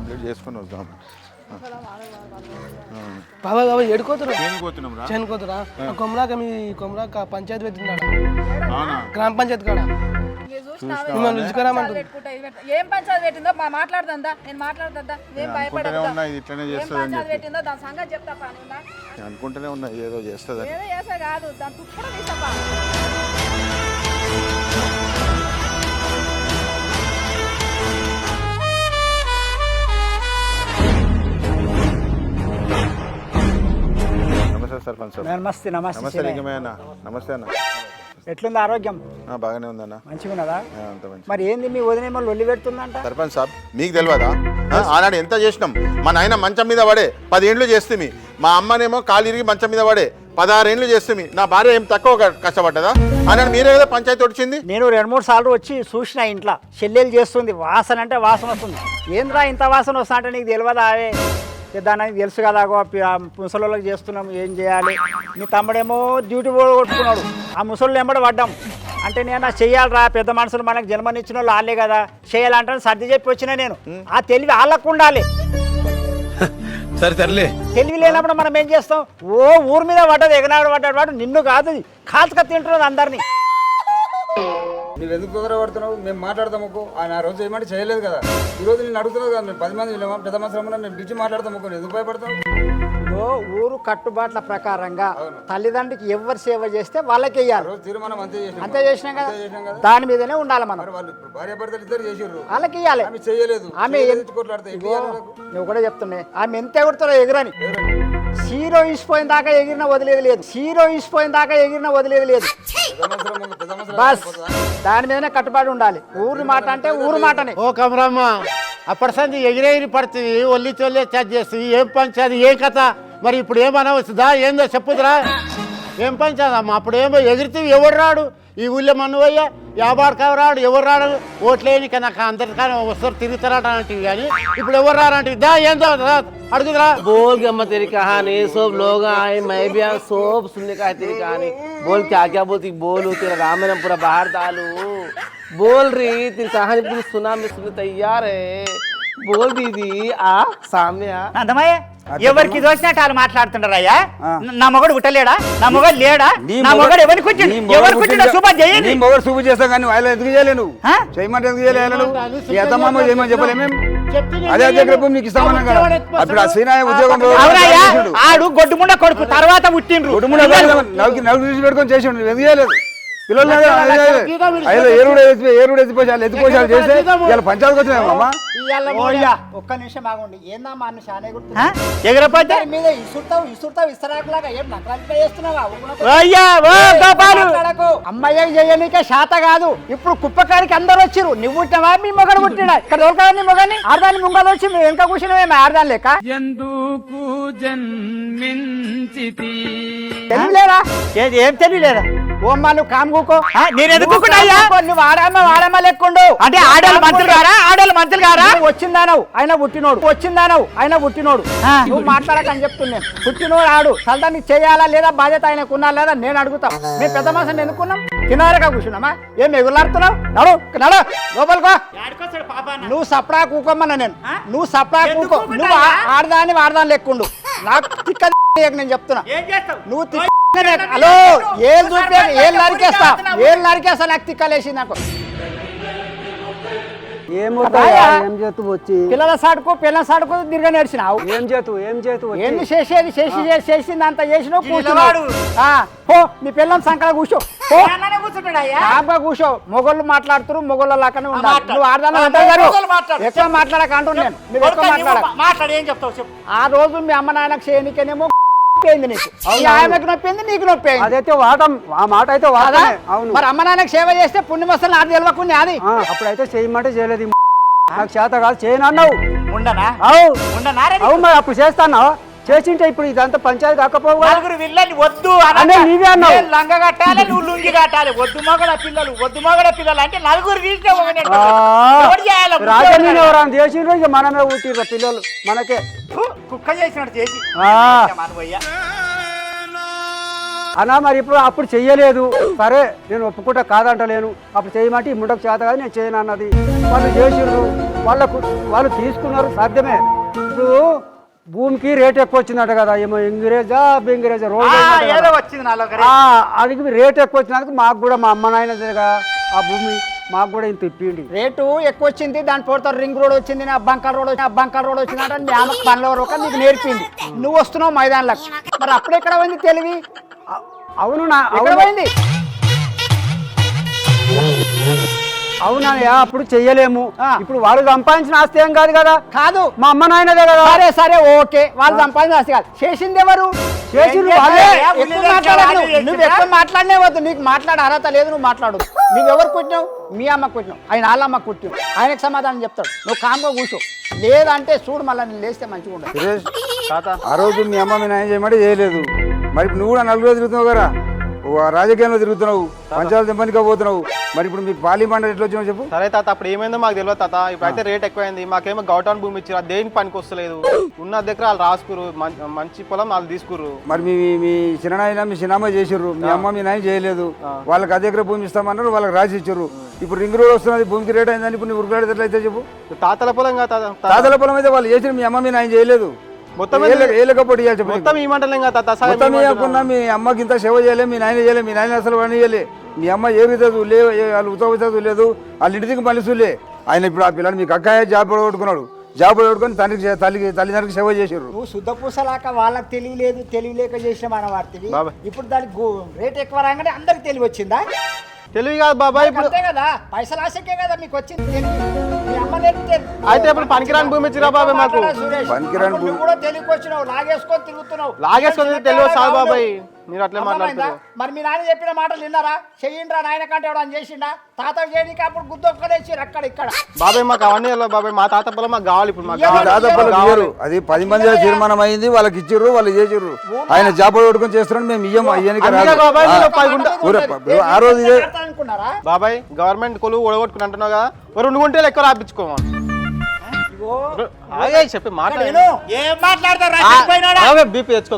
Complete చేసుకొని వద్దాం. బాబా బాబా ఏడుకోతురా చేనుకోతురా కొమరాక మీ కొమరాక పంచాయతీ పెట్టినాడు గ్రామ పంచాయతీ కాడ ఏం పంచాయతీ పెట్టిందో మాట్లాడుతుందా నేను మాట్లాడుతుందా ఏం భయపడదు ఇట్లనే చేస్తుంది పెట్టిందో దాని సంగతి చెప్తా అనుకుంటూనే ఉన్నా ఏదో చేస్తుంది ఏదో చేసా కాదు దాని తుప్పుడు తీసా. నమస్తే సర్పంచ్ సార్. నమస్తే నమస్తే నమస్తే లింగమయ్య అన్న. నమస్తే అన్న. ఎట్లుంది ఆరోగ్యం? బాగానే ఉందన్న. మంచిగా ఉన్నదా? అంత మంచి. మరి ఏంది మీ వదినేమో లొల్లి పెడుతుందంట? సర్పంచ్ సాబ్ మీకు తెలియదా? ఆనాడు ఎంత చేసినాం. మా నాయన మంచం మీద పడే 10 ఏండ్లు చేస్తే, మా అమ్మనేమో కాలు ఇరిగి మంచం మీద పడే 16 ఏండ్లు చేస్తే, నా భార్య ఏం తక్కువ కష్టపడ్డదా? ఆనాడు మీరే కదా పంచాయతీ వచ్చింది. నేను 2-3 సార్లు వచ్చి చూసిన ఇంట్లో చెల్లెలు చేస్తుంది, వాసన అంటే వాసన వస్తుంది. ఏంద్రా ఇంత వాసన వస్తా అంటే నీకు తెలియదా? అవే దానికి తెలుసు కదా, ముసలోళ్ళకి చేస్తున్నాం ఏం చేయాలి. మీ తమ్ముడేమో డ్యూటీ కొట్టుకున్నాడు, ఆ ముసళ్ళు ఎంబడి పడ్డాం. అంటే నేను చెయ్యాలరా, పెద్ద మనుషులు మనకు జన్మనిచ్చిన వాళ్ళు వాళ్ళే కదా చేయాలంటే సర్ది చెప్పి వచ్చినా నేను. ఆ తెలివి వాళ్ళకు ఉండాలి. సరే సర్లే, తెలివి లేనప్పుడు మనం ఏం చేస్తాం? ఓ ఊరి మీద పడ్డది, ఎగనాడు పడ్డాడు వాడు నిన్ను కాదు కాల్చుక తింటున్నది అందరినీ. నువ్వు ఎందుకు కుదరబడుతున్నావు? మేము మాట్లాడతాము. ఆయన ఆ రోజు ఏమంటే చేయలేదు కదా, ఈరోజు నేను అడుగుతున్నావు కదా. 10 మంది పెద్ద మనుషులు మేము పిలిచి మాట్లాడతాము. ఎందుకు భయపడతావు? ఊరు కట్టుబాట్ల ప్రకారంగా తల్లిదండ్రికి ఎవరు సేవ చేస్తే వాళ్ళకి వెయ్యాలి. తీర్మానం అంతే చేసినాం కదా, దాని మీదనే ఉండాలి మనం. వాళ్ళు భార్య భర్తలు ఇద్దరు చేసారు, వాళ్ళకి ఇవ్వాలి. ఆమె చేయలేదు. ఆమె నువ్వు కూడా చెప్తున్నాయి, ఆమె ఎంత ఎగురుతారో ఎగురని. హీరో ఇసిపోయిన దాకా ఎగిరిన వదిలేదు లేదు, హీరో ఇసిపోయిన దాకా ఎగిరిన వదిలేదు లేదు. బస్ దాని మీదనే కట్టుబాటు ఉండాలి. ఊరి మాట అంటే ఊరు మాటనే. ఓ కమరమ్మ, అప్పటి సంది ఎగిరెగిరి పడుతుంది, ఒల్లి చొల్లి చర్చ చేస్తుంది. ఏం పంచాది, ఏం కథ? మరి ఇప్పుడు ఏమనవచ్చుదా? ఏందో చెప్పుదురా, ఏం పంచాదమ్మా? అప్పుడు ఏమో ఎగిరితే ఎవరు రాడు ఈ ఊళ్ళో? మనువయ్య వ్యాపారకారు రాడు, ఎవరు రాడు? ఓట్లేని నాకు అందరికీ వస్తారు తిరుగుతారట అంటివి, కానీ ఇప్పుడు ఎవరు రారంటివి. దా ఏందో అడుగుదరా. बोल गम्मा तेरी कहानी, सब लोग आए, मैं भी आया, सब सुनने का है तेरी कहानी. बोल क्या क्या बोलती, बोलो तेरा रामायण पूरा बाहर डालू. बोल रही तेरी कहानी पूरी सुना, मैं सुनने तैयार है. बोल दीदी आ सामने आ. అందమయ్య ఎవరికి దోచినట్టు వాళ్ళు మాట్లాడుతుంటారయ్యా. నా మొగడు పుట్టలేడా? నా మొగడు లేడా? నా మొగడు ఎవరికి కూర్చుండు? ఎవరు కూర్చుండో సూపర్ చేయండి. మొగడు సూపర్ చేస్తాం కానీ వాళ్ళు ఎందుకు చేయలేను? చేయమంటే ఎందుకు చేయలేను? ఈ అత్తమ్మ చేయమని చెప్పలేము. అదే అధ్యక్షులకు మీకు ఇస్తామన్నాం కదా. అప్పుడు ఆ శ్రీనాయ ఉద్యోగం ఆడు గొడ్డుముండ కొడుకు తర్వాత పుట్టిండ్రు. గొడ్డుముండ నవ్వు చూసి పెట్టుకొని చేసి ఎందుకు చేయలేదు? పిల్లలు ఏరుడు ఎత్తిపోసాలు చేస్తే ఇలా పంచాయతీకి వచ్చినాయమ్మా. ఒక్క నిమిషం ఆగండి. ఏందమ్మా అన్న శానే గుర్తు ఎగరపోతే మీద ఇసురుతావు ఇస్తరాకులాగా ఏం నకరాలు చేస్తున్నావా? అమ్మాయి చేయనీకే శాత కాదు. ఇప్పుడు కుప్పకారికి అందరు వచ్చిరు, నువ్వు పుట్టినవా మీ మొగడు పుట్టినా? ఇక్కడ దొరకదా నీ మొగని? ఆడదాని ముంగలు వచ్చి మేము వెనక కూర్చున్నామే ఆడదాని లెక్క. ఎందుకు జన్మించితి తెలియలేరా? ఏం తెలియలేదా? ఓ అమ్మా నువ్వు కాముకో. నేను ఎందుకు నువ్వు ఆడమ్మ లెక్కుండు అంటే ఆడవాళ్ళు మంత్రులు గారా? ఆడవాళ్ళు మంత్రులు గారా? వచ్చిందానవు ఆయన పుట్టినోడు, వచ్చిందానవు ఆయన పుట్టినోడు. నువ్వు మాట్లాడకని చెప్తున్నాను. పుట్టినోడు ఆడు సల్దానికి చేయాలా లేదా బాధ్యత ఆయనకు ఉన్నా లేదా నేను అడుగుతాం. మేము పెద్ద మాసం ఎందుకున్నాం? తినారగా కూర్చున్నామా? ఏం ఎగులాడుతున్నావు? నడు నడు లోపలికో. నువ్వు సప్డా కూకోమన్నా నేను. నువ్వు సప్డా కూకో. నువ్వు ఆడదాని లెక్కుండు. నాకు తిక్క నేను చెప్తున్నా. నువ్వు హలో ఏం చూపే ఏం నరికేస్తా నాకు తిక్కలేసి నాకు. పిల్లల సాడుకు తిరిగి నేర్చినావు. ఏంది చేసింది అంత చేసినావు. కూర్చున్నాడు నీ పిల్లల సంకల కూర్చో కూర్చో. మొగోళ్ళు మాట్లాడుతున్నారు, మొగోళ్ళ లాగానే ఉండాలి. నువ్వు ఆడదాని ఎక్కువ మాట్లాడక అంటున్నాను. నువ్వు ఎక్కువ మాట్లాడ ఏం చెప్తావు చెప్పు. ఆ రోజు మీ అమ్మ నాన్నకు చేయనికేనేమో ఆమెకు నొప్పింది, నీకు నొప్పి. అదైతే వాటం, ఆ మాట అయితే మరి అమ్మ నాన్నకు సేవ చేస్తే పుణ్యం వస్తుంది. నాకు తెలియకుండా అది అప్పుడైతే చేయమంటే చేయలేదు. నాకు చేత కాదు చేయనన్నావు. ఉండనా? అవును మరి అప్పుడు చేస్తాను చేసింటే ఇప్పుడు ఇదంతా పంచాయతీ కాకపోవు. నలుగురు పిల్లలు వద్దు నీవే అన్నావు. లంగ కట్టాలి, నువ్వు లుంగి కట్టాలి. వద్దు మగడ పిల్లలు అంటే నలుగురు రాజమీన్ చేసిండ్రు. ఇక మనమే ఊటిర్రు పిల్లలు మనకే కుక్క చేసినట్టు చేసి అన్నా మరి ఇప్పుడు అప్పుడు చెయ్యలేదు, సరే నేను ఒప్పుకుంటా కాదంటలేను, అప్పుడు చేయమంటే ఈ ముండకు చేత కాదు నేను చేయను అన్నది. వాళ్ళు చేసిర్రు, వాళ్ళు తీసుకున్నారు, సాధ్యమే. ఇప్పుడు భూమికి రేట్ ఎక్కువ వచ్చిందట కదా, ఏమో ఎంగిరేజా ఏదో వచ్చింది నాలో అడిగి రేట్ ఎక్కువ వచ్చినందుకు మాకు కూడా మా అమ్మ నాయన ఆ భూమి మాకు కూడా ఇంత ఇప్పిండి. రేటు ఎక్కువ వచ్చింది, దాని పోతే రింగ్ రోడ్ వచ్చింది, బంకల్ రోడ్ వచ్చిందంటే మీ అమ్మకి పనిలో రొక్క నీకు నేర్పింది. నువ్వు వస్తున్నావు మైదాన్లకు, మరి అప్పుడు ఎక్కడ పోయింది తెలివి? అవును పోయింది. అవునయ్యా, అప్పుడు చెయ్యలేము. ఇప్పుడు వాళ్ళు సంపాదించిన ఆస్తి ఏం కాదు కదా. కాదు, మా అమ్మ నాయనదే కదా. సరే సరే ఓకే, వాళ్ళు సంపాదించిన ఆస్తి కాదు, చేసింది ఎవరు? చేసింది వాళ్ళే. నువ్వు ఎక్కువ మాట్లాడనే వద్దు, నీకు మాట్లాడే అర్హత లేదు, నువ్వు మాట్లాడు. నువ్వెవరు కుట్టినావు? మీ అమ్మ కుట్టినావు, ఆయన వాళ్ళ అమ్మ కుట్టినావు, ఆయనకు సమాధానం చెప్తాడు. నువ్వు కామ్గా కూర్చో, లేదంటే చూడు మళ్ళీ నేను లేస్తే మంచిగా ఉండదు. సురేష్, ఆ రోజు మీ అమ్మ మీ నాయన చేయమంటే చేయలేదు, మరి ఇప్పుడు నువ్వు కూడా నలుగురు తిరుగుతున్నావు కదా, రాజకీయంలో తిరుగుతున్నావు, పంచాయతీ తెంపనిగా పోతున్నావు, మరి ఇప్పుడు మీకు పార్లమెంట్ ఎట్లా వచ్చినావు చెప్పు. సరే తాత, అప్పుడు ఏమైందో మాకు తెలియదు తాత. ఇప్పుడైతే రేట్ ఎక్కువైంది, మాకేమో గౌటాన్ భూమి ఇచ్చారు, దేనికి పనికి వస్తలేదు. ఉన్న దగ్గర వాళ్ళు రాసుకురు, మంచి పొలం వాళ్ళు తీసుకుర్రు. మరి మీ చిన్ననాయన మీ చిన్నమ్మ చేసిర్రు, మీ అమ్మ మీ నాయన చేయలేదు, వాళ్ళకి అదే దగ్గర భూమి ఇస్తామన్నారు, వాళ్ళకి రాసి ఇచ్చారు. ఇప్పుడు రింగ్ రోడ్ వస్తున్నది, భూమికి రేట్ అయిందని ఇప్పుడు నువ్వు ఉరుకులాడితే ఎట్లయితే చెప్పు. తాతల పొలం కదా, తాతల పొలం అయితే వాళ్ళు చేసిరు, మీ అమ్మ మీ నాయన చేయలేదు. మొత్తం ఏలకపోటీ మొత్తం ఈ మంటలేం కదా తాత. మొత్తం ఇవ్వకుండా మీ అమ్మకి ఇంత సేవ చేయలే, మీ నాయన చేయలే, మీ నాయన అసలు పని చేయలే, మీ అమ్మ ఏ విధదు లే, వాళ్ళు ఉత్తవితూ లేదు, వాళ్ళ ఇంటికి మలుసులే. ఆయన ఇప్పుడు ఆ పిల్లలు మీకు అక్కయ్య జాబ్ కొట్టుకున్నాడు, జాబ్ కొట్టుకొని తల్లిదండ్రులకు సేవ చేసారు. నువ్వు శుద్ధ పూసలాక వాళ్ళకి తెలివి లేక చేసిన మన వార్తవి. ఇప్పుడు దానికి రేట్ ఎక్కువ రాగానే అందరికి తెలివి వచ్చిందా? తెలివి కాదు బాబాయ్, ఇప్పుడు అంతే కదా, పైసలు ఆశకే కదా మీకు వచ్చింది తెలివి. మీ అమ్మ నేర్పితే అయితే ఇప్పుడు పనికిరాని భూమి ఇచ్చిరా బాబాయ్ మాకు. పనికిరాని భూమి కూడా తెలివికి వచ్చినావు, లాగేసుకొని తిరుగుతున్నావు. లాగేసుకొని తెలియదు సార్ బాబాయ్, మీరు అట్లే మాట్లాడుతున్నారు. మరి మీ నాన్న చెప్పిన మాటలు విన్నారా? చెయ్యండిరా నాయన కంటే అని చేసిండా? తాత చేయడానికి అప్పుడు గుద్దొక్కలేసారు అక్కడ ఇక్కడ. బాబాయ్ మాకు అవన్నీ వెళ్ళదు బాబాయ్, మా తాత పొలం మాకు కావాలి ఇప్పుడు. మాకు తాత పొలం ఇయ్యరు, అది 10 మంది తీర్మానం అయింది, వాళ్ళకి ఇచ్చిర్రు, వాళ్ళు చేసిర్రు. ఆయన జాబ్ కొట్టుకొని చేస్తున్నాడు, మేము ఇయ్యము, అయ్యానికి రాదు. ఆ రోజు అనుకున్నారా బాబాయ్? గవర్నమెంట్ కొలువు ఓడగొట్టుకుని అంటున్నావు కదా, 2 గుంటలు ఎక్కువ రాపించుకోమని చెప్పి మాట్లాడు. ఏం మాట్లాడతారు? బీపీ తెచ్చుకో,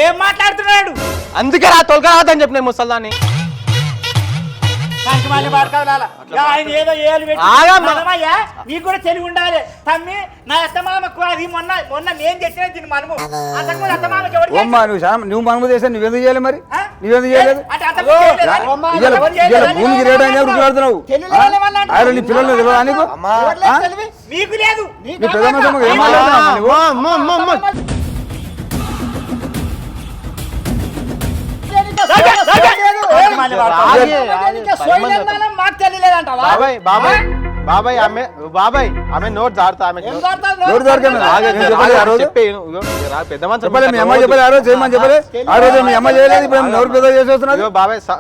ఏం మాట్లాడుతున్నాడు? అందుకే రా తొలక రావద్దని చెప్పిన ముసల్దాన్ని. నీకు కూడా తెలివి ఉండాలి తమ్మి. నా అత్తమామకు అది మొన్న నేను తెచ్చిన దీని మనము. నువ్వు మనము చేసా, నువ్వెందుకు చేయాలి? మరి నువ్వెందుకు చేయలేదు? భూమికి రేట్ అయినా ఉరుకులాడుతున్నావు. ఆయన నీ పిల్లలు తెలియదా నీకు? నీకు లేదు. నీ పెద్ద మనుషులు ఏం మాట్లాడుతున్నావు? మాకు తెలియలేదంటావా? బాబాయ్ బాబాయ్ బాబాయ్ ఆమె బాబాయ్ ఆమె నోట్ జారుతా, ఆమె పెద్ద మనిషి బాబాయ్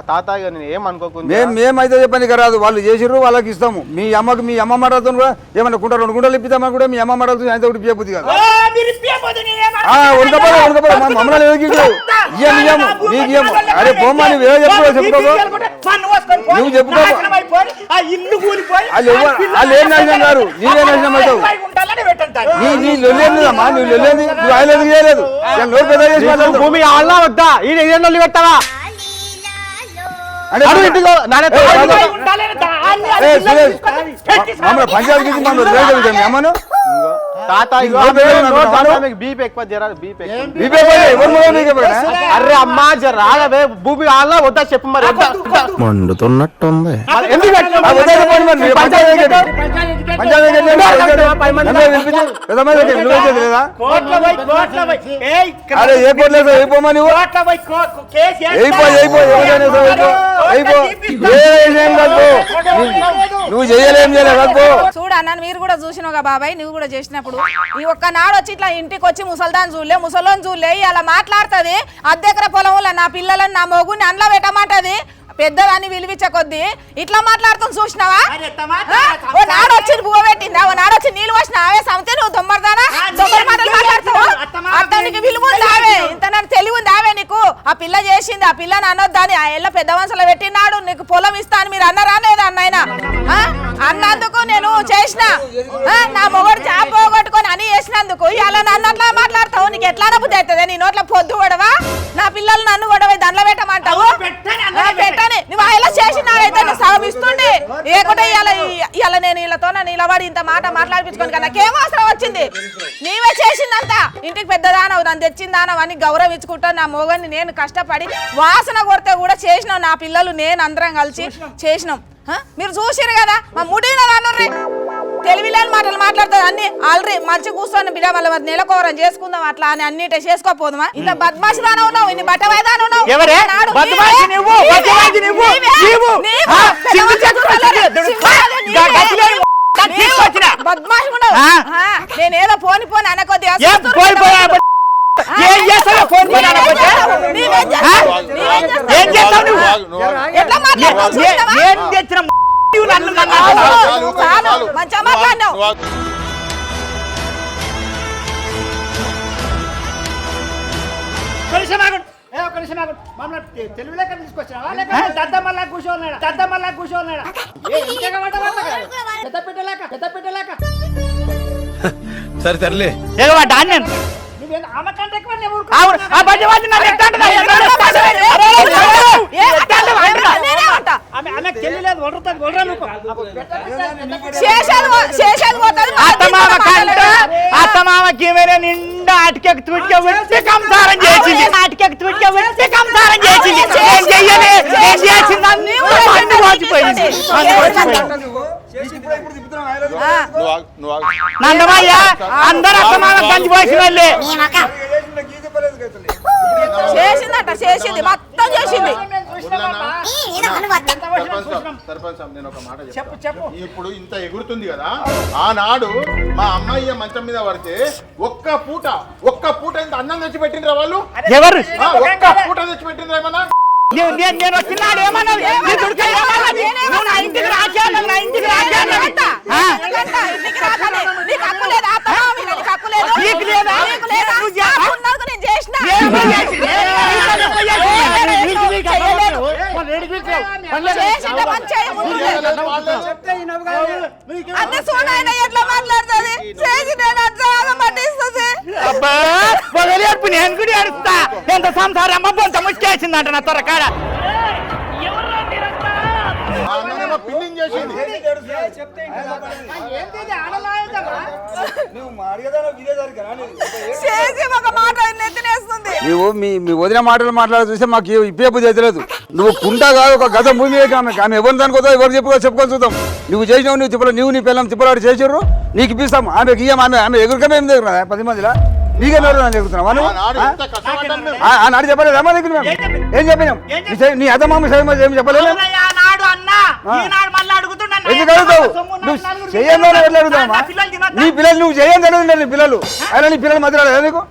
తాత మేమైతే చెప్పని రాదు, వాళ్ళు చేసిర్రు, వాళ్ళకి ఇస్తాము. మీ అమ్మకి మీ అమ్మ మాటలతో కూడా ఏమన్నా కుంట 2 గుంటలు ఇప్పిద్దామని కూడా మీ అమ్మ మాటలతో ఆయన ఒకటి పియబుద్ది కాదు. మమ్మల్ని అరే పోమ్మా, నువ్వు ఏదో చెప్పుకో, నువ్వు చెప్పుకో. వాళ్ళు ఏం నాశనం గారు, నీవే నాశనం అవుతావు. నీ లొల్లేదమ్మా, నువ్వు లొల్లేది, నువ్వు ఆయన ఎందుకు చేయలేదు? నోరు పెద్ద చేసి మాట్లాడుతావు. భూమి ఆళ్ళ వద్దా ఇదేళ్ళు పెట్టావా? పంచాయతీ అమ్మను అరే అమ్మా రాగవే, భూమి ఆళ్ళ వద్దా చెప్పు మరి. మండుతున్నట్టుంది. అరే ఏ కోట్లేదు అయిపోమా నువ్వు, నువ్వు చేయలేం చేయలేదు. చూడు అన్న, మీరు కూడా చూసినావుగా బాబాయ్, నువ్వు కూడా చేసినప్పుడు ఈ ఒక్కనాడు వచ్చి ఇట్లా ఇంటికి వచ్చి ముసల్దాన్ని చూడలే, ముసలోని చూడలే, అలా మాట్లాడుతుంది. అద్దెకర పొలంలో నా పిల్లలని నా మొగుని అండ్ల పెట్టమంటది, పెద్దదాన్ని విలువిచ్చ కొద్ది ఇట్లా మాట్లాడుతుంది. చూసినావా? ఓ నాడు వచ్చి పువ్వు పెట్టిందా, ఓ నాడు వచ్చి నీళ్ళు వచ్చిన ఆవే సమితే నువ్వు దొమ్మర్దానా దొమ్మరి మాటలు మాట్లాడుతావు. అతనికి విలువ ఉంది ఆవే, ఇంత నాకు తెలివి ఉంది ఆవే నీకు. ఆ పిల్ల చేసింది, ఆ పిల్లని అనొద్దని ఆ ఎల్ల పెద్ద మనుషులు పెట్టినాడు, నీకు పొలం ఇస్తా అని మీరు అన్నారా లేదా అన్నైనా? అన్నందుకు నేను చేసిన నా మొగడు జాబ్ పోగొట్టుకొని అని చేసినందుకు ఇలా నన్ను అట్లా మాట్లాడతావు నీకు ఎట్లా బుద్ధి అవుతుంది నీ నోట్ల పొద్దు గొడవ నా పిల్లలు నన్ను గొడవ దండలు పెట్టమంటావు పెట్టని నువ్వు ఇలా చేసినాడైతే నువ్వు సగం ఇస్తుండే ఏకుంటే ఇలా నేను వీళ్ళతో నిలబడి ఇంత మాట మాట్లాడిపించుకోను కదా నాకేం అవసరం వచ్చింది నీవే చేసిందంతా ఇంటికి పెద్దదానవు నన్ను తెచ్చిందానవు అని గౌరవించుకుంటాను నా మొగని నేను కష్టపడి వాసన కొడితే కూడా చేసినావు నా పిల్లలు నేను అందరం కలిసి చేసినాం మీరు చూసిరు కదా మా ముడిన అన్నర్రీ తెలివిలేని మాటలు మాట్లాడుతుంది అన్ని ఆల్రెడీ మంచి కూర్చొని బిడ్డ మళ్ళీ నెలకోరం చేసుకుందాం అట్లా అని అన్నిటి చేసుకోపోదామా ఇంత బద్మాషి దాన ఉన్నావు ఇన్ని బట్టవాయిదాన ఉన్నావు బద్మాషి ఉండవు నేనేదో పోని పోని అనకొద్ది మంచిగా మాట్లాడినావు తెలుగులేక తీసుకొచ్చినావా లేక దద్దమల్లా కూర్చోన్నాడా పెద్ద పెట్టలేక సరే తరలే ఆమెకంటే ఎక్కువ అత్తమామకి నిండా అటుకెక్కి తుడిక వెంటే కంసారం చేసింది నందమయ్య అందరు అత్తమామ కంచి పోసిన వాళ్ళే చేసిందట చేసింది మొత్తం చేసింది నేను ఒక మాట చెప్తా. ఇప్పుడు ఇంత ఎగురుతుంది కదా ఆనాడు మా అమ్మాయి మంచం మీద పడితే ఒక్క పూట ఇంత అన్నం తెచ్చి పెట్టిండ్రా వాళ్ళు ఎవరు ఒక్క పూట తెచ్చి పెట్టిండ్రా ఏమన్నా నేను వచ్చినాడు ఏమన్నా ఎట్లా మాట్లాడుతుంది నేను కూడా ఏడుస్తా ఎంత సంసారం అమ్మ బొంత ముచ్చేసిందంట నా త్వరకాడ పిల్లింగ్ చేసింది నువ్వు మీ వదిన మాటలు మాట్లాడ చూస్తే మాకు ఇప్పే బుద్ధి అయితే నువ్వు కుంటా కాదు ఒక గత భూమి ఆమె ఎవరు దానికోసం ఎవరు చెప్పుకొని చూద్దాం నువ్వు చేసినావు నువ్వు తిప్పలు నువ్వు నీ పిల్లలు తిప్పలాడు చేసారు నీకు ఇప్పిస్తాం ఆమెకి ఇయ్యం ఆమె ఎగురుకమే ఏం దగ్గర 10 మందిలా నీకేం జరుగుతున్నావా నాడు చెప్పలేదమ్మా దగ్గర మేము ఏం చెప్పినాం నీ అదమ్మ ఏం చెప్పలేదు ఎందుకు అడుగుతావు నువ్వు చెయ్యంలో ఎట్లా అడుగుతావమ్మా నీ పిల్లలు నువ్వు చెయ్యని అడుగుతున్నారు నీ పిల్లలు అయినా నీ పిల్లలు మధ్య రాలేదు ఎందుకు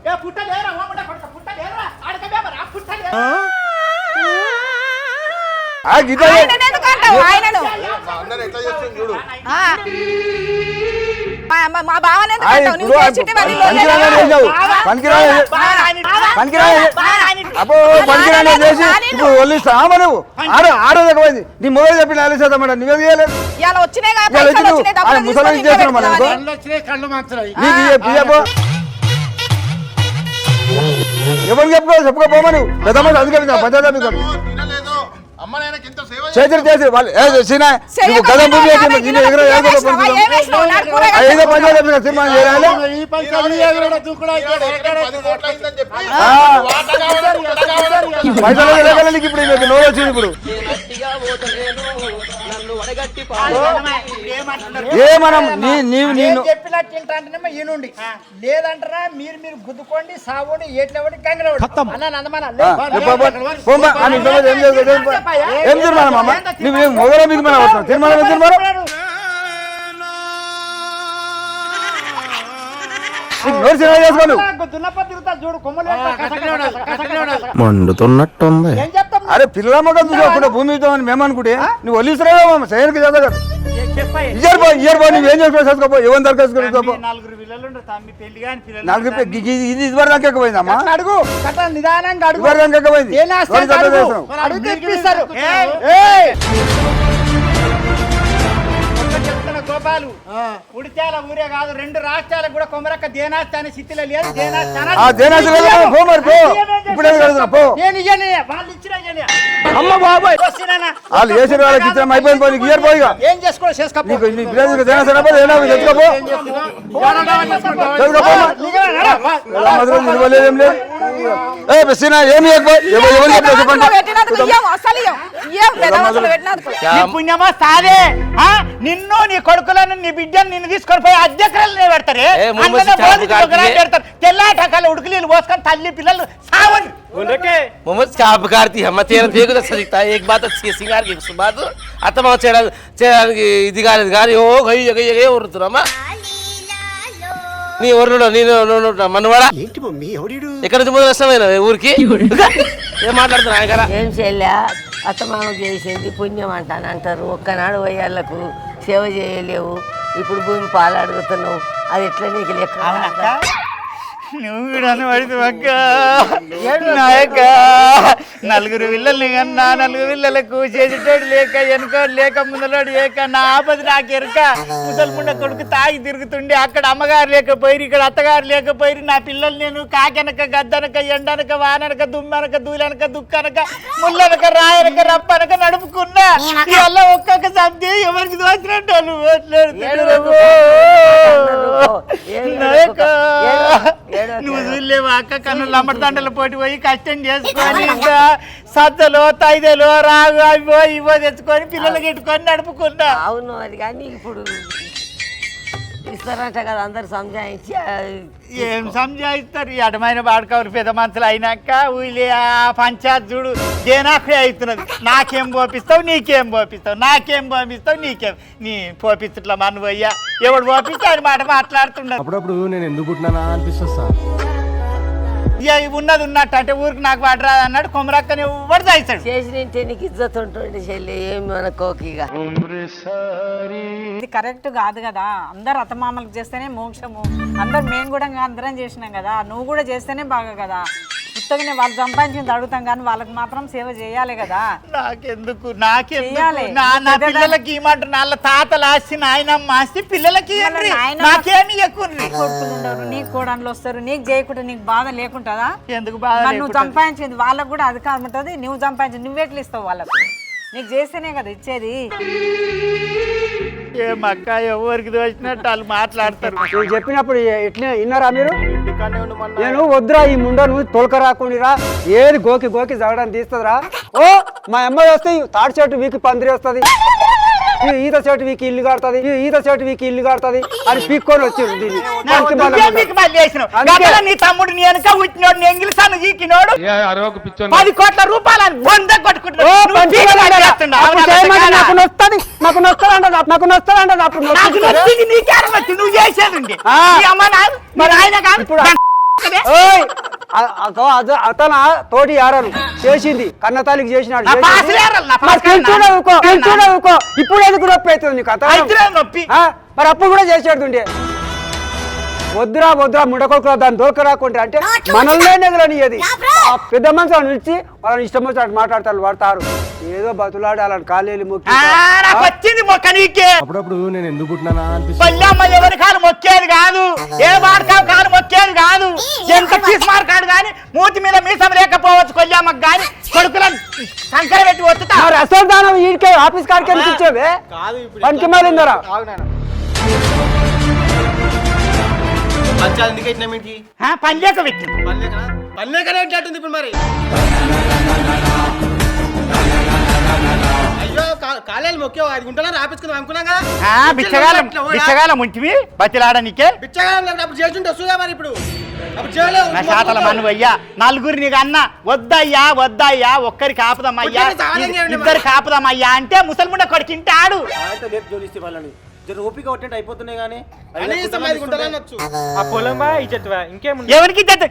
మా బావనే చేసి ఇప్పుడు వల్లిస్తామా నువ్వు ఆడోదకపోయింది నీ మొదలు చెప్పిన ఆలోచిస్తాం మేడం నువ్వే చేయలేదు ముసలి చేస్తున్నాం ఎవరు చెప్పుకోపోమా నువ్వు పెద్దమ్మ అందుకే పంచాయతీ చేతులు చేసి వాళ్ళు నువ్వు గద భూమి ఐదో పంచాయతీ తీర్మానం చేయాలి పైసలు ఇప్పుడు నోరు వచ్చింది ఇప్పుడు ఏమనం నేను చెప్పినట్టు ఈనుండి లేదంటారా మీరు గుద్దుకోండి సాగోండి ఏట్లవండి ఏం తీర్మానం అమ్మ నువ్వు మొదల మీకు మనం అవుతాం తీర్మానం తీర్మానం మండుతున్నట్టుంది అరే పిల్లల మొక్క చూసుకోకుండా భూమి ఇద్దామని మేము అనుకుంటే నువ్వు వల్లిస్తున్నావు సైన్కి చదవ ఇయర్ బో నువ్వు ఏం చేసుకోపో ఎవరి దరఖాస్తు ఇది ఇదివరకు దాకా ఎక్కపోయిందమ్మా అడుగు నిదానంగా అడుగు ఇదివరకు దాకా ఎక్కపోయింది గోపాలు ఉడిచాల ఊరే కాదు 2 రాష్ట్రాలకు కూడా కొమరక్క దేనాస్తి అనే స్థితిలో లేదు దేనాస్తి ఆ దేనాసి లేదా? పో మరి పో. ఇప్పుడే కడుతున్నా, పో. నేను ఇయ్యను, వాళ్ళు ఇచ్చినా ఇయ్యను. అమ్మ బాబాయ్, వస్తున్నానా? వాళ్ళు చేసిన వాళ్ళకి ఇచ్చిన అయిపోయింది, పోయి ఇయర్ పోయి ఏం చేసుకో చేసుకో నీకు నీ పిల్లలు దేనాసి తెచ్చుకోపో నిలవలేదేం లేదు. ఏ బెస్సీనా ఏమి ఎవరు చెప్పండి. పెట్టినందుకు ఇయ్యం, అసలు ఇయ్యం. ఇయ్యం, పెద్ద మనుషులు పెట్టినందుకు. నీ పుణ్యమా సాదే నిన్ను నీ కొడుకులను నీ బిడ్డను నిన్ను తీసుకొని పోయి అద్దెకరాలు పెడతారే పెడతారు తెల్లాటకాల ఉడుకు నీళ్ళు పోసుకొని తల్లి పిల్లలు సావని मोहम्मद काप करती हम तेरा देखो तो सही था एक बात अच्छी सिंगार की उस बात अतमा चेहरा चेहरा की इदिगार गारी हो गई गई उरुతురమ్మా నీ ఓర్లుడ నేను మనవాడా ఏంటి మమ్మీ ఎవడిడు ఎక్కడ నుంచి మొదలైన ఊరికి ఏం మాట్లాడుతున్నా ఆయన ఏం చేయలే అత్తమామ చేసింది పుణ్యం అంటారు ఒక్కనాడు వయ్యాళ్ళకు సేవ చేయలేవు ఇప్పుడు భూమి పాలు అడుగుతున్నావు అది ఎట్లా నీకు లెక్క నువ్వు కూడా పడితే అక్క నాయక నలుగురు పిల్లల్ని కన్నా 4 పిల్లలకు చేసేటోడు లేక వెనుకోడు లేక ముందలోడు లేక నా ఆపద నాకు ఎరక ముసల్ముండ కొడుకు తాగి తిరుగుతుండే అక్కడ అమ్మగారు లేకపోయి ఇక్కడ అత్తగారు లేకపోయి నా పిల్లలు నేను కాకెనక గద్దనక ఎండనక వాననక దుమ్మనక దూలనక దుక్కనక ముళ్ళనక రాయనక రప్పనక నడుపుకున్నా ఇవల్ల ఒక్కొక్క సబ్జీ ఎవరికి దోచినట్టు నాయక నువ్వు చూడలేవు అక్క కన్నులు అమ్మడిదండలు పోటీ పోయి కష్టం చేసుకొని ఇంకా సద్దలో తైదలో రాగు అవివో ఇవో తెచ్చుకొని పిల్లలకి ఎట్టుకొని నడుపుకున్నా. అవును అది కానీ ఇప్పుడు ఇస్తారంట కదా అందరు సంజాయించి ఏం సంజాయిస్తారు ఈ అడమైన బాడుకోవాలి పెద్ద మనుషులు అయినాక ఊళ్ళే ఆ పంచాయత్ చూడు దేనాకే అవుతున్నది నాకేం పోపిస్తావు నీకేం పోపిస్తావు నాకేం పోపిస్తావు నీకేం నీ పోపిస్తుట్లా మన పోయ్యా ఎవడు పోపిస్తే ఆయన మాట మాట్లాడుతున్నాడు. అప్పుడప్పుడు నేను ఎందుకు పుట్టినా అనిపిస్తుంది సార్. ఇక ఉన్నది ఉన్నట్టు అంటే ఊరికి నాకు వాడు రాదు అన్నాడు కొమరక్కని ఎవడు చేస్తాడు చేసిన నీకు ఇజ్జత్ ఉంటుంది చెల్లి ఏమి అనుకోకిగా ఇది కరెక్ట్ కాదు కదా. అందరు అత్తమామలకు చేస్తేనే మోక్షము. అందరు మేము కూడా అందరం చేసినాం కదా, నువ్వు కూడా చేస్తేనే బాగా కదా. ఉత్తగానే వాళ్ళు సంపాదించింది అడుగుతాం కానీ వాళ్ళకి మాత్రం సేవ చేయాలి కదా. నాకెందుకు నా పిల్లలకి ఇమ్మంటారు వాళ్ళ తాతలు ఆస్తి నాయనమ్మ ఆస్తి పిల్లలకి నాకేమి ఎక్కువ కొడుకులు ఉండరు, నీకు కోడన్లు వస్తారు, నీకు చేయకుండా నీకు బాధ లేకుంటుందా? ఎందుకు బాధ? నువ్వు సంపాదించింది వాళ్ళకు కూడా అధికారం ఉంటుంది, నువ్వు సంపాదించింది నువ్వెట్లు ఇస్తావు వాళ్ళకు? నీకు చేస్తేనే కదా ఇచ్చేది. ఏమక్క ఎవరికి దోచినట్టు వాళ్ళు మాట్లాడతారు. నేను చెప్పినప్పుడు ఎట్లా విన్నారా మీరు? నేను వద్దురా ఈ ముండను తొలక రాకుండా ఏది గోకి గోకి జగడానికి తీస్తుందిరా. ఓ మా అమ్మాయి వస్తే తాడి చెట్టు వీకి పందిరి వస్తుంది, ఈత చెట్టు వీకి ఇల్లు కడుతుంది, ఈత చెట్టు వీకి ఇల్లు కడుతుంది అని పీక్కొని వచ్చింది దీన్ని. నీ తమ్ముడు నీ వెనక పుట్టినోడు ఎంగిలి సన్న గీకినోడు 10 కోట్ల రూపాయలు బొంద కొట్టుకుంటున్నాడు. నువ్వు చేసేది మరి ఆయన అతను తోటి యారను చేసింది కన్నతాలికి చేసినాడు. ఇప్పుడు ఎందుకు నొప్పి అవుతుంది నీకు నొప్పి? మరి అప్పుడు కూడా చేసాడు ఉండే. వద్దురా వద్దురా ముడకొడుకురా దాన్ని దొరక రాకుంటే అంటే మనల్నే నెగలనియది. పెద్ద మనుషులను నిలిచి వాళ్ళని ఇష్టం వచ్చినట్టు మాట్లాడతారు, వాడతారు ఏదో బతులాడి అలాంటి కాలేలు మొక్కి వచ్చింది మొక్క నీకే. అప్పుడప్పుడు నేను ఎందుకు పుట్టినా పల్లెమ్మ ఎవరి కాలు మొక్కేది కాదు, ఏ వాడకావు కాలు మొక్కేది కాదు. ఎంత తీసుమారు కాదు కానీ మూతి మీద మీసం లేకపోవచ్చు కొల్లామకు కానీ కొడుకులను సంకర పెట్టి వస్తుతా అసలు దానం ఈడికే ఆఫీస్ కాడికి ఎందుకు ఇచ్చేవే పనికి మారిందరా? పనిలేక పెట్టి ఇప్పుడు మరి అయ్యో కాలేలు మొక్కే 5 గుంటలు రాపించుకుందాం అనుకున్నాం కదా. బిచ్చగాలం ఉంటివి బతిలాడనికే అప్పుడు చేస్తుంటే వస్తుందా మరి ఇప్పుడు నా శాతల మనవయ్యా నలుగురిని కన్నా వద్దయ్యా వద్దయ్యా ఒక్కరికి ఆపుదామయ్యా 2 ఆపుదామయ్యా అంటే ముసల్ముండ కొడుకింటాడు. ఓపిక కొట్టే అయిపోతున్నాయి కానీ ఎవరికి ఇజ్జత్?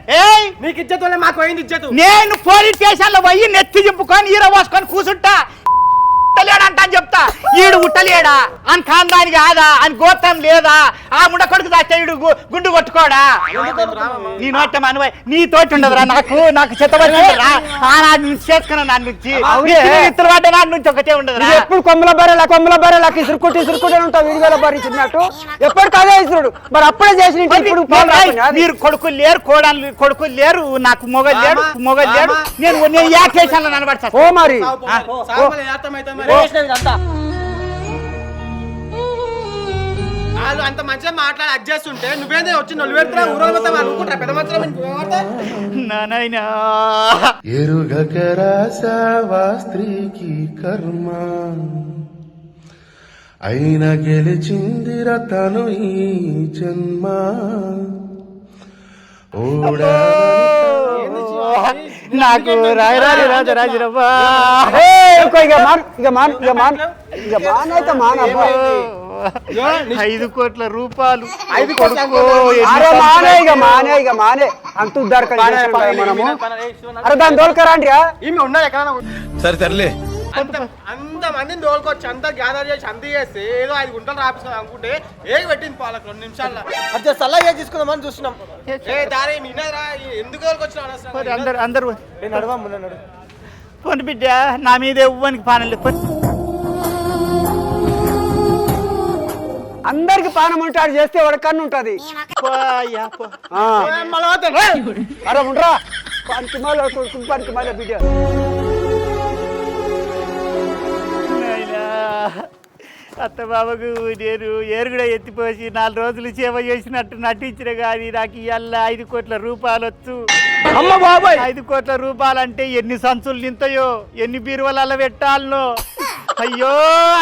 నీకు ఇజ్జత్ వల్ల మాకు పోయింది ఇజ్జత్. నేను పోలీస్ స్టేషన్ లో పోయి నెత్తి చింపుకొని ఈర పోసుకొని కూర్చుంటా ఉట్టలేడంట అని చెప్తా. ఈడు ఉట్టలేడా అని ఖాందాని కాదా అని గోత్రం లేదా? ఆ ముండ కొడుకు దాస్తే ఈడు గుండు కొట్టుకోడా? నీ నోట మనవై నీ తోటి ఉండదురా. నాకు చెత్తబడిరా ఆనాడు నుంచి చేసుకున్నా నాన్న నుంచి ఇతరు వాటి నాటి నుంచి ఒకటే ఉండదురా. ఎప్పుడు కొమ్మల బర్రె ఇసురుకుంటే ఉంటావు. విడివేల బర్రె చిన్నట్టు ఎప్పుడు కదే ఇసురుడు. మరి అప్పుడే చేసిన ఇప్పుడు మీరు కొడుకులు లేరు, కొడుకులు లేరు, నాకు మొగలు లేడు. నేను యాకేశాను ననబడతా. ఓ మరి వాళ్ళు అంత మంచిగా మాట్లాడి అడ్జస్ట్ చేస్తుంటే నువ్వేందే వచ్చి నొల్లు పెడతా ఊరోళ్ళు మొత్తం అనుకుంటారా పెద్ద మంచిగా నానైనా ఎరుగకరాసావా స్త్రీకి కర్మ అయినా గెలిచిందిర తను ఈ జన్మ ఓడా నాకు రాజరాజరవ్వా అయితే మానబ్బా 5 కోట్ల రూపాయలు. మానే అంత ఉద్దారక మనము. అరే దాన్ని తోలుకరాండి ఈమె ఉన్నది ఎక్కడ సరే తరలే అంత మందిని తోలుకొచ్చి అంతా గ్యాదర్ చేసి అంత చేస్తే ఏదో 5 గుంటలు రాపిస్తుంది అనుకుంటే ఏగి పెట్టింది పాలకు 2 నిమిషాల్లో అదే సల్లగా తీసుకుందామని చూస్తున్నాం. దారి వినరా ఎందుకు తోలుకొచ్చినా అందరు పొని బిడ్డ నా మీద ఇవ్వనికి పానలు అందరికి పానం ఉంటాడు చేస్తే వాడు కన్ను ఉంటది. అరే ఉండరా పనికి మళ్ళీ బిడ్డ అత్త బాబుకు నేను ఏరుగుడ ఎత్తిపోసి 4 రోజులు సేవ చేసినట్టు నటించిన కానీ నాకు ఇవాళ 5 కోట్ల రూపాయలు వచ్చు. అమ్మ బాబాయ్ 5 కోట్ల రూపాయలు అంటే ఎన్ని సంచులు నింతాయో, ఎన్ని బీరువలలో పెట్టాలనో. అయ్యో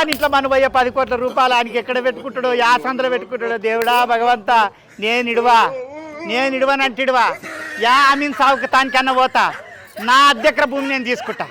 అని ఇట్లా మన పోయే 10 కోట్ల రూపాయలు ఆయనకి ఎక్కడ పెట్టుకుంటాడో, యాసంద్ర పెట్టుకుంటాడో. దేవుడా భగవంత నేను ఇడవనంటిడవా యా మీన్ సాగుకు తానికన్నా పోతా. నా అద్దెకర భూమి నేను తీసుకుంటా.